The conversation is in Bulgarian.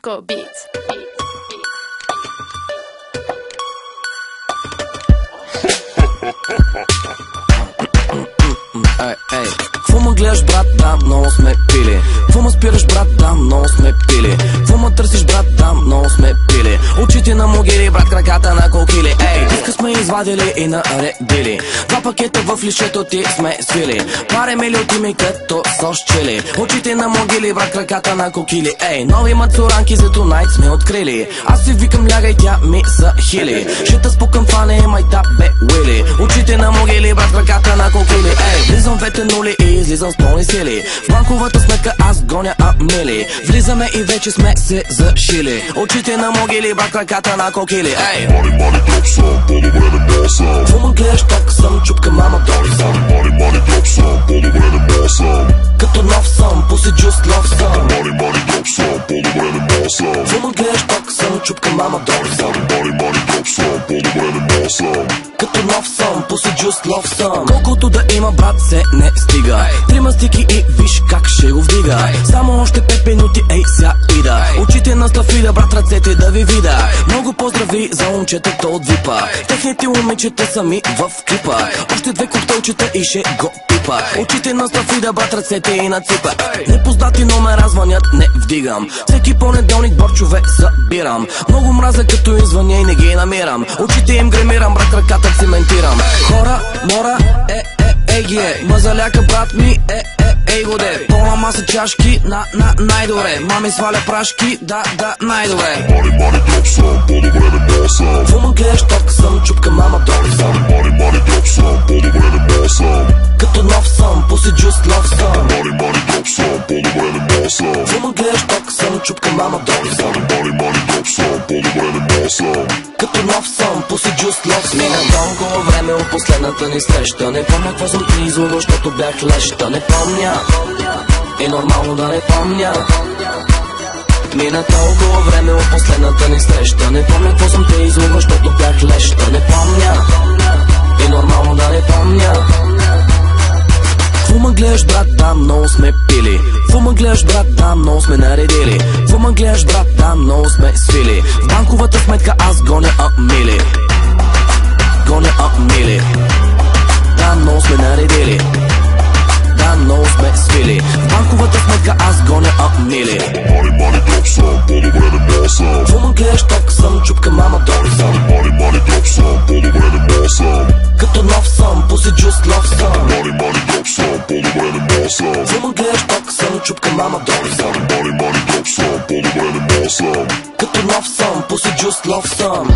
Coco Beats. Кво ме гледаш, брат, да, много сме пили. Кво ме спираш, брат, да, много сме пили. Кво ме търсиш, брат, да, много сме пили. Очите на могили, брат, краката на кокили. Диска сме извадили и наредили. Два пакета в лишето ти сме свили. Паре мили от ими като сос чили. Очите на могили, брат, краката на кокили. Нови мацуранки за тунайт сме открили. Аз си викам лягай, тя ми са хили. Ще те спукам, това не е майта, бе, уили. Очите на могили, брат, краката на кокили. Влизам вете нули и излизам с пълни сили. В банковата сметка аз гоня амили. Влизаме и вече сме се зашили. Очите на могили, брат, краката на кокили. Мани, мани, дроп съм, по-добре не мога съм. Кво ме гледаш, так съм, чупка мама, дори съм. Мани, мани, дроп съм, по-добре не мога съм. Като нов съм, пуси джуст лов съм. Мани, мани, дроп съм, по-добре не мога съм. Кво ме гледаш, так съм, чупка мама, дори съм. Мани, мани, дроп съм, по-добре не мога съм. Като нов съм, пуси джуст лов съм. Колкото да има, брат, се не стига. 3 стики и виж как ще го вдига. Само още 5 минути, ся ида. Очите на стафида, брат, ръцете да ви вида. Много поздрави за момчетата от випа. Техните момичета сами в клипа. Още 2 коктейлчета и ще го пипа. Очите на стафида, брат, ръцете и на ципа. Непознати номера звънят, не вдигам. Всеки понеделник борчове събирам. Много мразя като извъня и не ги намирам. Очите им гремирам, брат, краката циментирам. Хора, мора, мазаляка, брат ми, ей годе. Пълна маса чашки, най-добре. Мами сваля прашки, да, най-добре. Мани, мани, дроп съм, по-добре не мога съм. Кво ме гледаш, ток съм, чупка мама, дори съм. Мани, мани, дроп съм, по-добре не мога съм. Като нов съм, пуси джуст лов съм. Мани, мани, дроп съм, по-добре не мога съм. Кво ме гледаш, ток съм, чупка мама, дори съм. Мани, мани, дроп съм, по-добре не мога съм. Като нов съм, пуси джуст лов съм. Мина толкова време от последната ни среща. Не помня какво съм ти излъгал, защото бях леща. Не помня, е нормално да не помня. Мина толкова време от последната ни среща. Не помня какво съм те излъгал, защото бях леща. Не помня, е нормално да не помня. Кво ме гледаш, брат, да, много сме пили. Кво ме гледаш, брат, да, много сме наредили. Кво ме гледаш, брат, да, много сме свили. В банковата сметка аз гоня амили. Гоня амили. Да, много сме наредили. Да, много сме свили. В банковата сметка аз гоня амили. Мани, мани, дроп съм, по-добре не мога съм. Кво ме гледаш, ток съм, чупка мама, дори съм. Мани, мани, дроп съм, по-добре не мога съм. Като нов съм, пуси джуст лов съм. Мани, мани, дроп съм, по-добре не мога съм. Кво ме гледаш, ток съм, чупка мама, дори съм. Мани, мани, дроп съм, по-добре не мога съм. Като нов съм, пуси джуст лов съм.